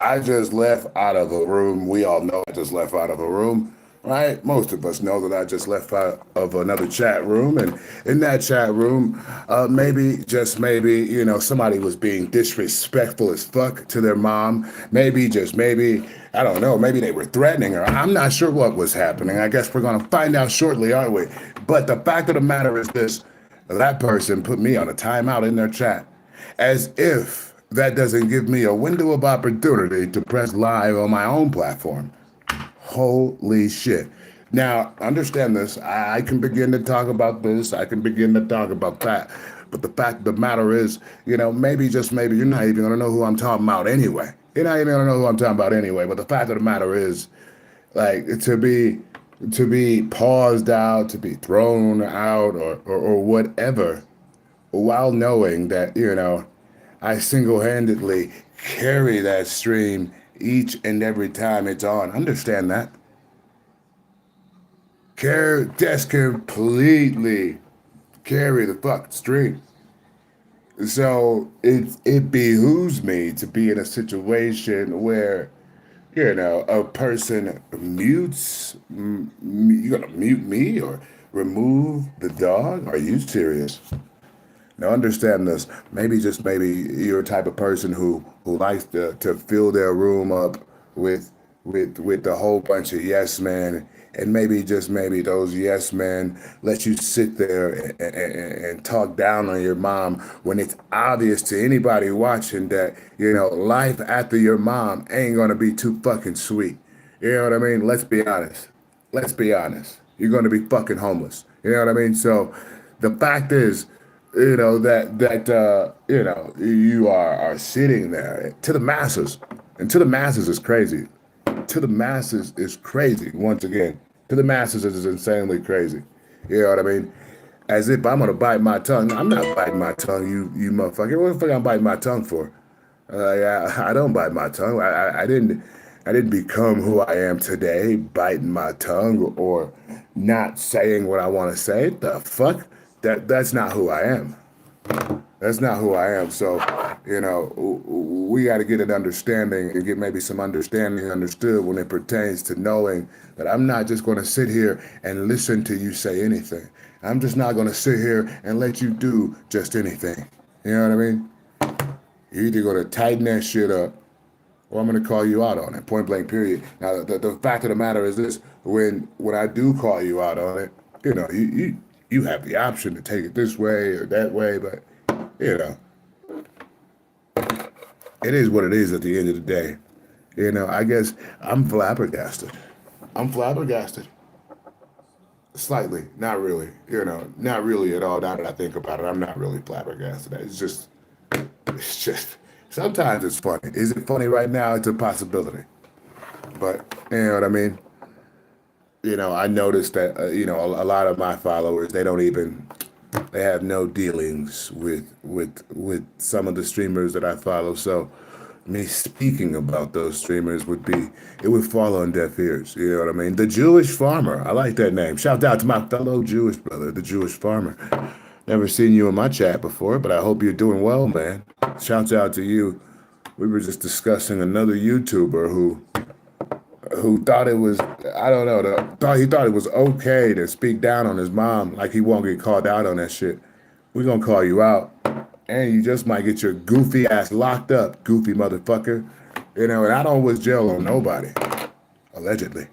I just left out of a room. We all know I just left out of a room, right? Most of us know that I just left out of another chat room. And in that chat room, maybe, just maybe, somebody was being disrespectful as fuck to their mom. Maybe, just maybe, I don't know, maybe they were threatening her. I'm not sure what was happening. I guess we're going to find out shortly, aren't we? But the fact of the matter is this: that person put me on a timeout in their chat, as if that doesn't give me a window of opportunity to press live on my own platform. Holy shit. Now, understand this. I can begin to talk about this. I can begin to talk about that. But the fact of the matter is, maybe, just maybe, you're not even going to know who I'm talking about anyway. You're not even going to know who I'm talking about anyway. But the fact of the matter is, like, to be paused out, to be thrown out, or whatever, while knowing that, I single-handedly carry that stream each and every time it's on. Understand that. Just completely carry the fucking stream. So it behooves me to be in a situation where, a person mutes. You gonna mute me or remove the dog? Are you serious? Now understand this. Maybe, just maybe, you're a type of person who likes to fill their room up with with a whole bunch of yes men, and maybe, just maybe, those yes men let you sit there and talk down on your mom when it's obvious to anybody watching that, life after your mom ain't gonna be too fucking sweet. You know what I mean? Let's be honest. Let's be honest. You're gonna be fucking homeless. You know what I mean? So the fact is, you are sitting there to the masses, and to the masses is crazy. To the masses is crazy. Once again, to the masses is insanely crazy. You know what I mean? As if I'm gonna bite my tongue. I'm not biting my tongue, you motherfucker. What the fuck I'm biting my tongue for? I don't bite my tongue. I didn't become who I am today biting my tongue or not saying what I want to say. The fuck? That's not who I am. That's not who I am. So, we got to get an understanding and get maybe some understanding understood when it pertains to knowing that I'm not just going to sit here and listen to you say anything. I'm just not going to sit here and let you do just anything. You know what I mean? You're either going to tighten that shit up, or I'm going to call you out on it, point blank, period. Now, the fact of the matter is this: when I do call you out on it, you have the option to take it this way or that way, but you know, it is what it is at the end of the day. I guess I'm flabbergasted. I'm flabbergasted. Slightly, not really. Not really at all. Now that I think about it, I'm not really flabbergasted. It's just, sometimes it's funny. Is it funny right now? It's a possibility. But, you know what I mean? I noticed that, a lot of my followers, they have no dealings with some of the streamers that I follow. So me speaking about those streamers it would fall on deaf ears. You know what I mean? The Jewish Farmer. I like that name. Shout out to my fellow Jewish brother, the Jewish Farmer. Never seen you in my chat before, but I hope you're doing well, man. Shouts out to you. We were just discussing another YouTuber who thought it was, I don't know, he thought it was okay to speak down on his mom, like he won't get called out on that shit. We're gonna call you out, and you just might get your goofy ass locked up, goofy motherfucker. And I don't wish jail on nobody, allegedly.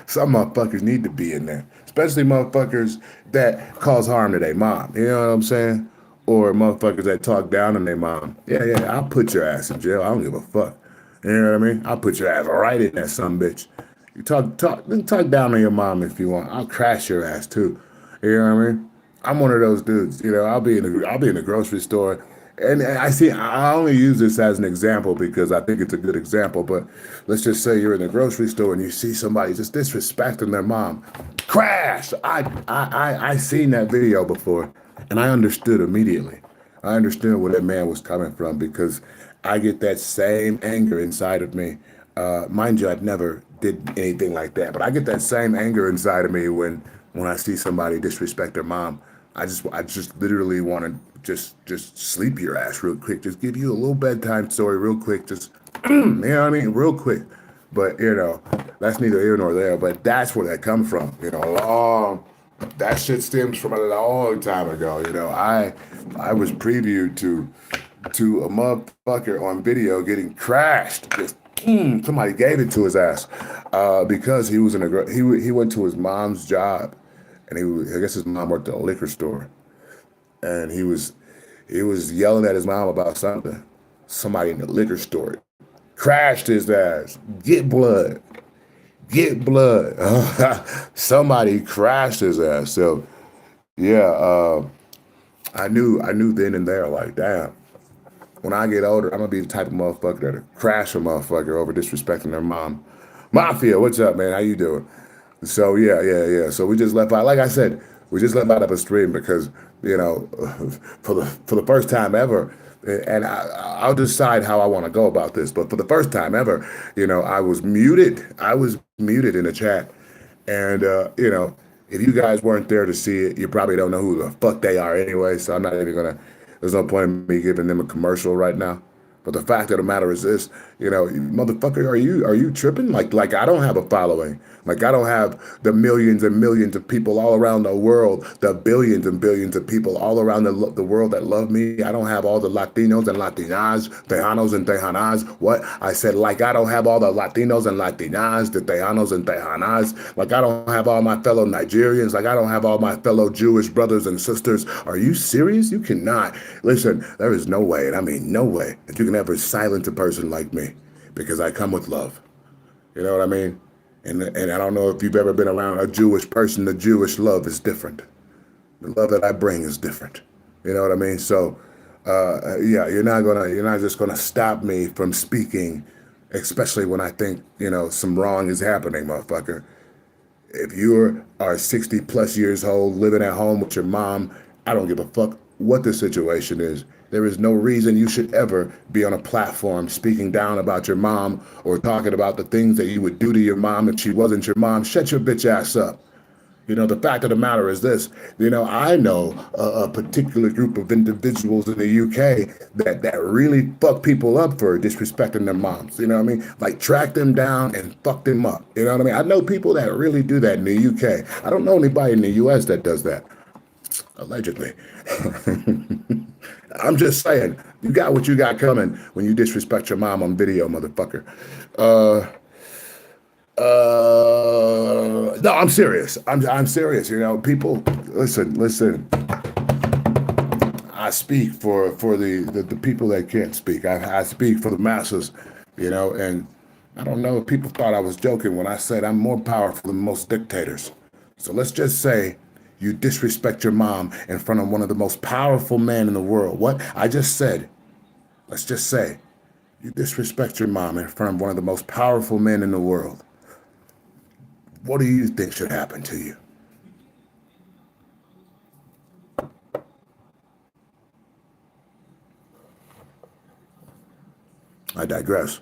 Some motherfuckers need to be in there, especially motherfuckers that cause harm to their mom. You know what I'm saying? Or motherfuckers that talk down on their mom. Yeah, I'll put your ass in jail. I don't give a fuck. You know what I mean? I'll put your ass right in that some bitch. You talk down on your mom if you want. I'll crash your ass too. You know what I mean? I'm one of those dudes. I'll be in the grocery store, and I only use this as an example because I think it's a good example. But let's just say you're in the grocery store and you see somebody just disrespecting their mom. Crash! I seen that video before, and I understood immediately. I understood where that man was coming from because I get that same anger inside of me. Mind you, I've never did anything like that, but I get that same anger inside of me when I see somebody disrespect their mom. I just literally want to just sleep your ass real quick. Just give you a little bedtime story real quick. Just You know what I mean? Real quick. But, that's neither here nor there. But that's where that comes from. That shit stems from a long time ago. I was previewed to a motherfucker on video getting crashed. Just somebody gave it to his ass because he was he went to his mom's job, and I guess his mom worked at a liquor store, and he was yelling at his mom about something. Somebody in the liquor store crashed his ass. Get blood. Get blood. Somebody crashed his ass. So yeah, I knew then and there, like, damn. When I get older, I'm gonna be the type of motherfucker that'll crash a motherfucker over disrespecting their mom. Mafia, what's up, man? How you doing? So yeah. So we just left out, like I said, we just left out of a stream because for the first time ever, and I'll decide how I want to go about this. But for the first time ever, I was muted. I was muted in the chat, and if you guys weren't there to see it, you probably don't know who the fuck they are anyway. So I'm not even gonna. There's no point in me giving them a commercial right now. But the fact of the matter is this, motherfucker, are you tripping? Like I don't have a following. Like I don't have the millions and millions of people all around the world, the billions and billions of people all around the world that love me. I don't have all the Latinos and Latinas, Tejanos and Tejanas. What? I said, like I don't have all the Latinos and Latinas, the Tejanos and Tejanas. Like I don't have all my fellow Nigerians. Like I don't have all my fellow Jewish brothers and sisters. Are you serious? You cannot. Listen, there is no way, and I mean no way, that you can ever silence a person like me, because I come with love. You know what I mean? And I don't know if you've ever been around a Jewish person. The Jewish love is different. The love that I bring is different. You know what I mean? So, yeah, you're not just gonna stop me from speaking, especially when I think some wrong is happening, motherfucker. If you are 60 plus years old, living at home with your mom, I don't give a fuck what the situation is. There is no reason you should ever be on a platform speaking down about your mom or talking about the things that you would do to your mom if she wasn't your mom. Shut your bitch ass up. The fact of the matter is this. I know a particular group of individuals in the UK that really fuck people up for disrespecting their moms. You know what I mean? Like track them down and fuck them up. You know what I mean? I know people that really do that in the UK. I don't know anybody in the US that does that. Allegedly. I'm just saying, you got what you got coming when you disrespect your mom on video, motherfucker. No, I'm serious. I'm serious. People, listen. I speak for the people that can't speak. I speak for the masses, and I don't know if people thought I was joking when I said I'm more powerful than most dictators. So let's just say you disrespect your mom in front of one of the most powerful men in the world. What I just said, let's just say you disrespect your mom in front of one of the most powerful men in the world. What do you think should happen to you? I digress.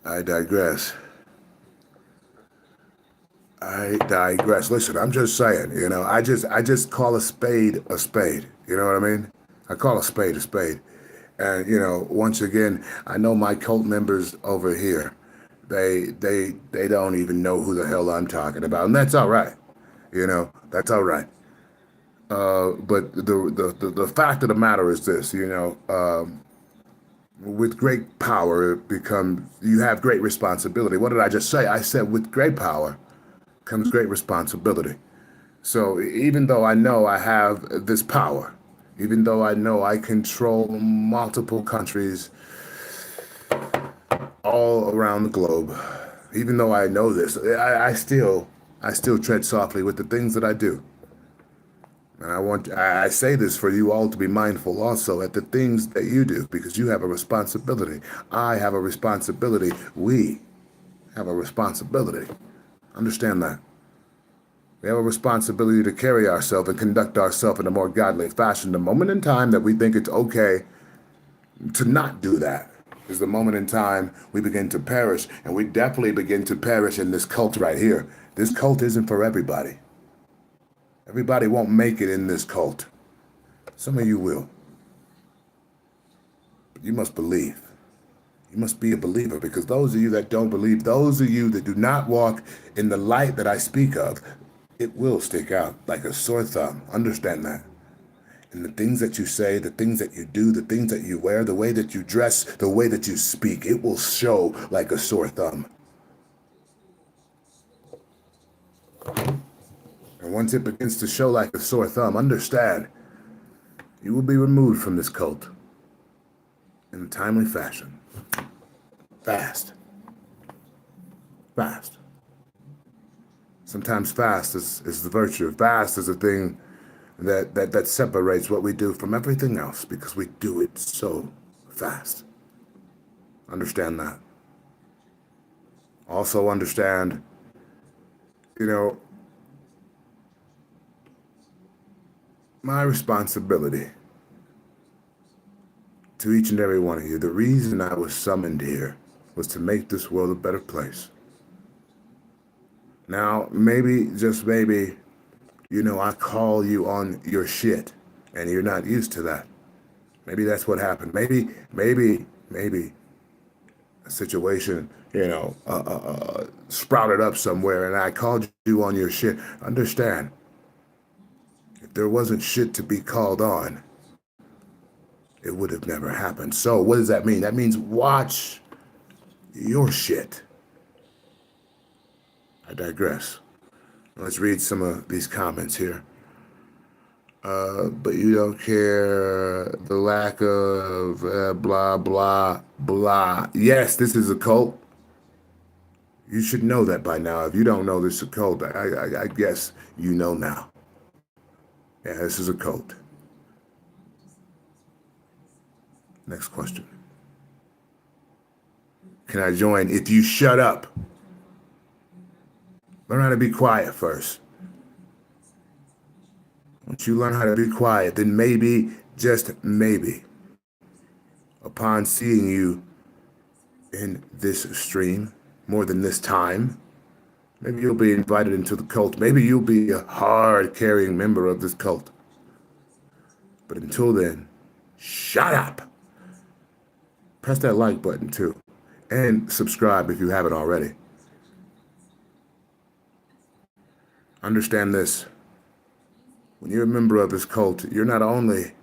I digress. Listen, I'm just saying, I just call a spade a spade. You know what I mean? I call a spade a spade. And once again, I know my cult members over here, they don't even know who the hell I'm talking about, and that's all right. That's all right. But the fact of the matter is this, with great power you have great responsibility. What did I just say? I said with great power comes great responsibility. So even though I know I have this power, even though I know I control multiple countries all around the globe, even though I know this, I still tread softly with the things that I do. And I say this for you all to be mindful also at the things that you do, because you have a responsibility. I have a responsibility. We have a responsibility. Understand that. We have a responsibility to carry ourselves and conduct ourselves in a more godly fashion. The moment in time that we think it's okay to not do that is the moment in time we begin to perish. And we definitely begin to perish in this cult right here. This cult isn't for everybody. Everybody won't make it in this cult. Some of you will. you must believe. You must be a believer, because those of you that don't believe, those of you that do not walk in the light that I speak of, it will stick out like a sore thumb. Understand that. And the things that you say, the things that you do, the things that you wear, the way that you dress, the way that you speak, it will show like a sore thumb. And once it begins to show like a sore thumb, understand, you will be removed from this cult in a timely fashion. Fast. Fast. Sometimes fast is the virtue. Fast is a thing that separates what we do from everything else, because we do it so fast. Understand that. Also understand, my responsibility to each and every one of you. The reason I was summoned here was to make this world a better place. Now, maybe, just maybe, I call you on your shit and you're not used to that. Maybe that's what happened. Maybe a situation, sprouted up somewhere and I called you on your shit. Understand, if there wasn't shit to be called on, it would have never happened. So what does that mean? That means watch your shit. I digress. Let's read some of these comments here. But you don't care, the lack of blah, blah, blah. Yes, this is a cult. You should know that by now. If you don't know this is a cult, I guess you know now. Yeah, this is a cult. Next question. Can I join if you shut up? Learn how to be quiet first. Once you learn how to be quiet, then maybe, just maybe, upon seeing you in this stream more than this time, maybe you'll be invited into the cult. Maybe you'll be a hard-carrying member of this cult. But until then, shut up. Press that like button too. And subscribe if you haven't already. Understand this. When you're a member of this cult, you're not only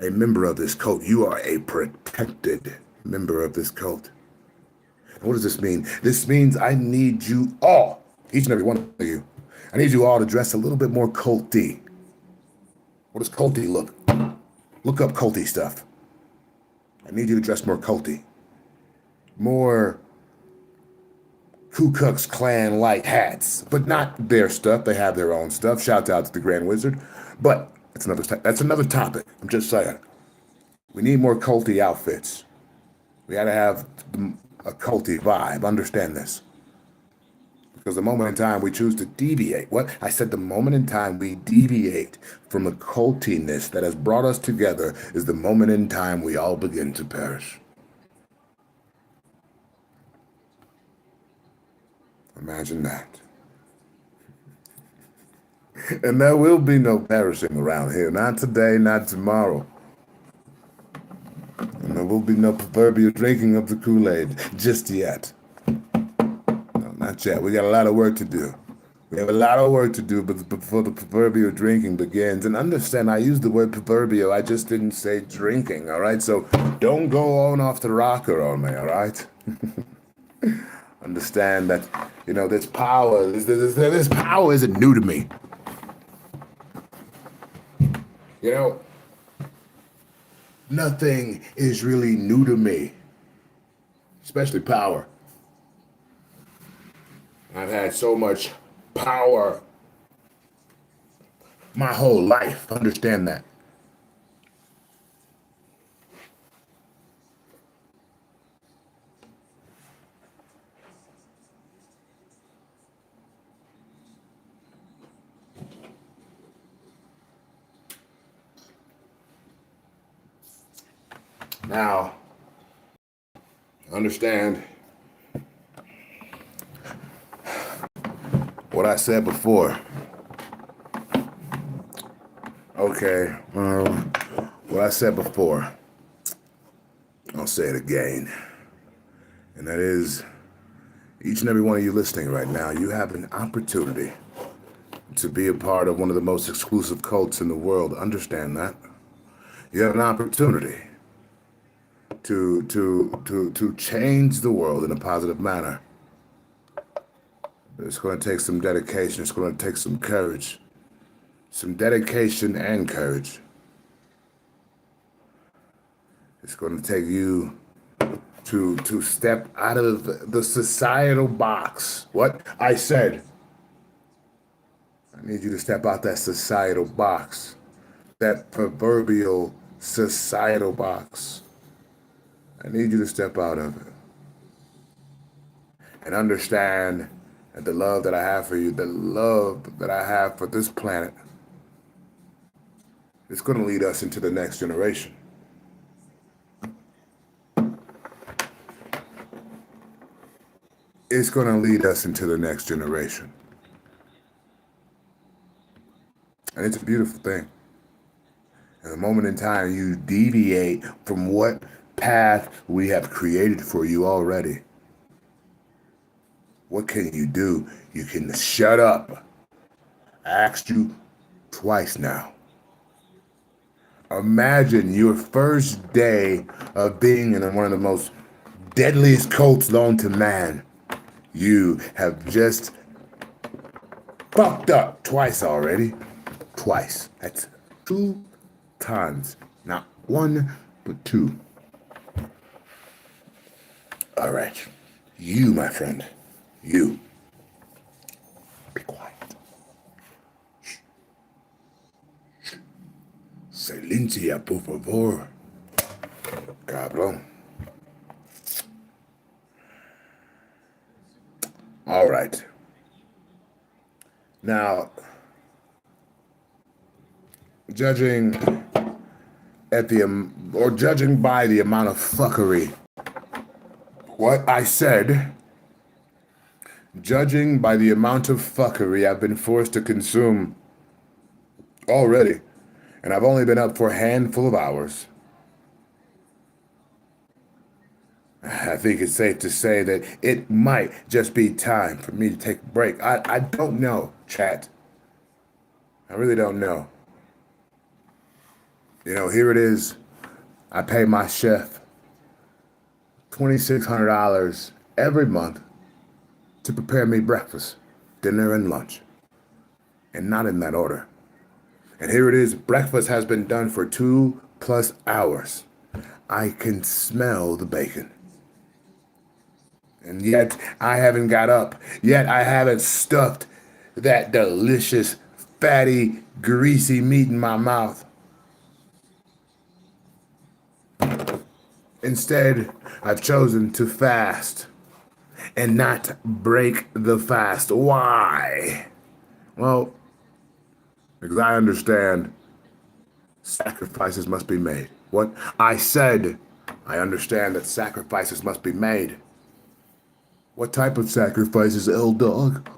a member of this cult, you are a protected member of this cult. And what does this mean? This means I need you all, each and every one of you, I need you all to dress a little bit more culty. What does culty look? Look up culty stuff. I need you to dress more culty. More Ku Klux Klan-like hats, but not their stuff. They have their own stuff. Shouts out to the Grand Wizard. But that's another topic. I'm just saying. We need more culty outfits. We got to have a culty vibe. Understand this. Because the moment in time we choose to deviate, I said the moment in time we deviate from the cultiness that has brought us together is the moment in time we all begin to perish. Imagine that. And there will be no perishing around here. Not today, not tomorrow. And there will be no proverbial drinking of the Kool-Aid just yet. No, not yet. We got a lot of work to do. We have a lot of work to do before the proverbial drinking begins. And understand, I use the word proverbial. I just didn't say drinking, all right? So don't go on off the rocker on me, all right? Understand that, this power, this power isn't new to me. Nothing is really new to me, especially power. I've had so much power my whole life. Understand that. Now, understand what I said before. Okay, what I said before. I'll say it again. And that is, each and every one of you listening right now, you have an opportunity to be a part of one of the most exclusive cults in the world. Understand that. You have an opportunity to change the world in a positive manner. But it's going to take some dedication. It's going to take some courage. Some dedication and courage. It's going to take you to step out of the societal box. What I said. I need you to step out that societal box. That proverbial societal box. I need you to step out of it. And understand that the love that I have for you, the love that I have for this planet, it's going to lead us into the next generation. It's going to lead us into the next generation. And it's a beautiful thing. At the moment in time, you deviate from what path we have created for you already. What can you do? You can shut up. I asked you twice now. Imagine your first day of being in one of the most deadliest cults known to man. You have just fucked up twice already. Twice. That's 2 times. Not 1, but 2. All right. You, my friend. You. Be quiet. Shh. Shh. Silencia, por favor. Cabrón. All right. Now, judging by the amount of fuckery, what I said, judging by the amount of fuckery I've been forced to consume already, and I've only been up for a handful of hours, I think it's safe to say that it might just be time for me to take a break. I don't know, chat. I really don't know. You know, here it is. I pay my chef $2,600 every month to prepare me breakfast, dinner, and lunch. And not in that order. And here it is. Breakfast has been done for 2+ hours. I can smell the bacon. And yet I haven't got up. Yet I haven't stuffed that delicious, fatty, greasy meat in my mouth. Instead, I've chosen to fast and not break the fast. Why? Well, because I understand sacrifices must be made. What I said, I understand that sacrifices must be made. What type of sacrifices, L-Dog?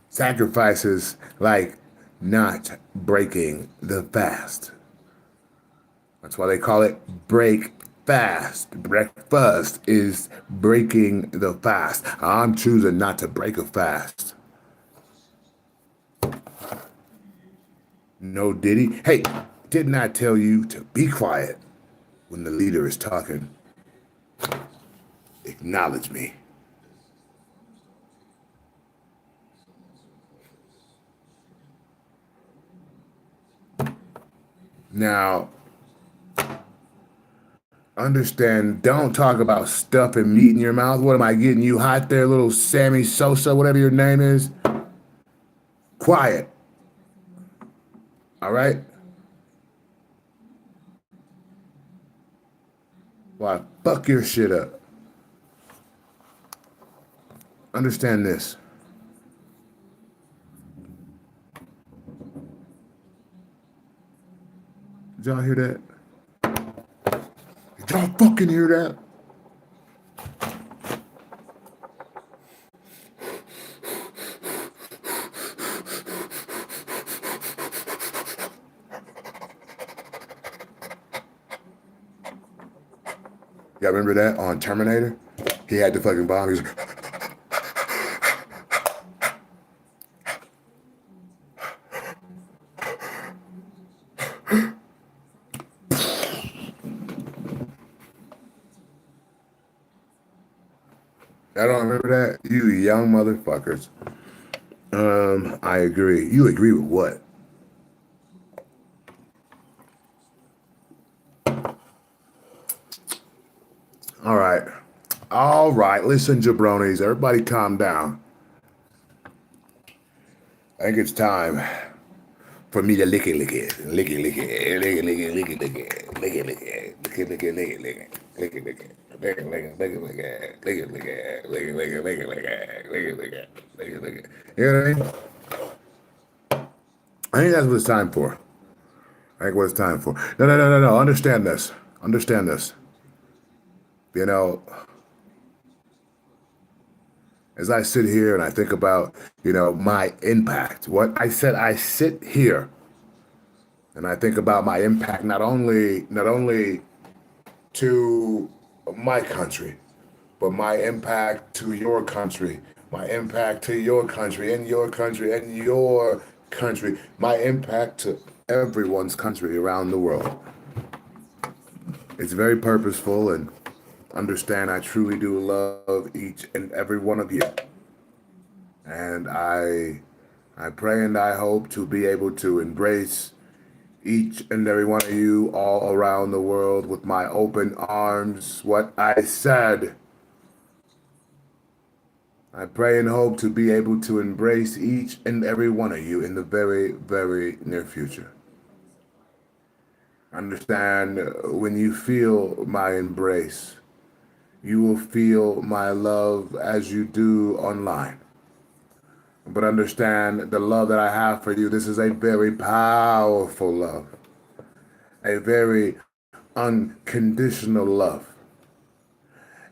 Sacrifices like not breaking the fast. That's why they call it break fast. Breakfast is breaking the fast. I'm choosing not to break a fast. No diddy. Hey, didn't I tell you to be quiet when the leader is talking? Acknowledge me. Now, understand, don't talk about stuffing meat in your mouth. What am I getting you hot there, little Sammy Sosa, whatever your name is? Quiet. All right? Why, fuck your shit up. Understand this. Did y'all hear that? Did y'all fucking hear that? Y'all remember that on Terminator? He had the fucking bomb. He was I don't remember that. You young motherfuckers. I agree. You agree with what? All right. All right. Listen, jabronis. Everybody calm down. I think it's time for me to lick it, lick it, lick it, lick it, lick it, lick it, lick it, lick it, lick it, lick it, lick it, lick it, lick it, lick it, lick it, lick it. Lick it, lick it, lick it, lick it, lick it, lick it, lick it, lick it, lick it, lick it, lick it, lick it, lick it, lick it. You know what I mean? I think that's what it's time for. I think what it's time for. No. Understand this. Understand this. You know, as I sit here and I think about, my impact, what I said, I sit here and I think about my impact, not only to my country, but my impact to your country, my impact to your country, and your country, and your country, my impact to everyone's country around the world. It's very purposeful, and understand I truly do love each and every one of you. And I pray and I hope to be able to embrace each and every one of you all around the world with my open arms. What I said. I pray and hope to be able to embrace each and every one of you in the very, very near future. Understand, when you feel my embrace, you will feel my love as you do online. But understand the love that I have for you. This is a very powerful love, a very unconditional love,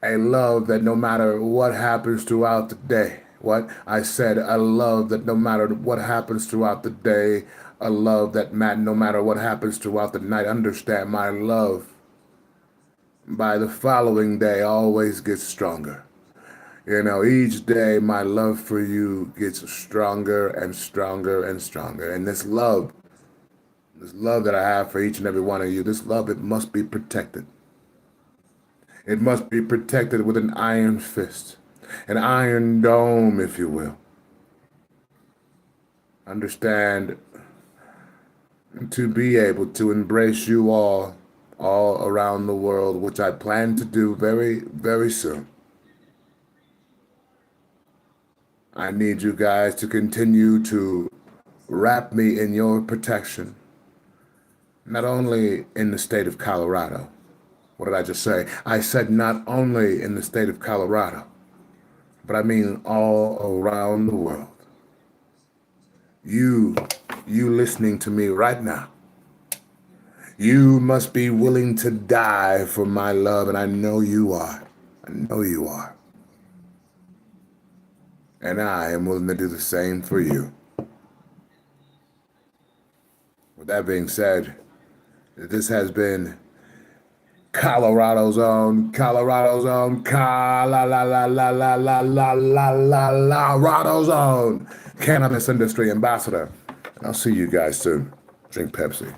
a love that no matter what happens throughout the day, what I said, a love that no matter what happens throughout the day, a love that no matter what happens throughout the night, understand my love by the following day always gets stronger. Each day my love for you gets stronger and stronger and stronger. And this love that I have for each and every one of you, this love, it must be protected. It must be protected with an iron fist, an iron dome, if you will. Understand, to be able to embrace you all around the world, which I plan to do very, very soon. I need you guys to continue to wrap me in your protection, not only in the state of Colorado. What did I just say? I said not only in the state of Colorado, but I mean all around the world. You listening to me right now, you must be willing to die for my love, and I know you are. I know you are. And I am willing to do the same for you. With that being said, this has been Colorado's own, Colorado's own cannabis industry ambassador. And I'll see you guys soon. Drink Pepsi.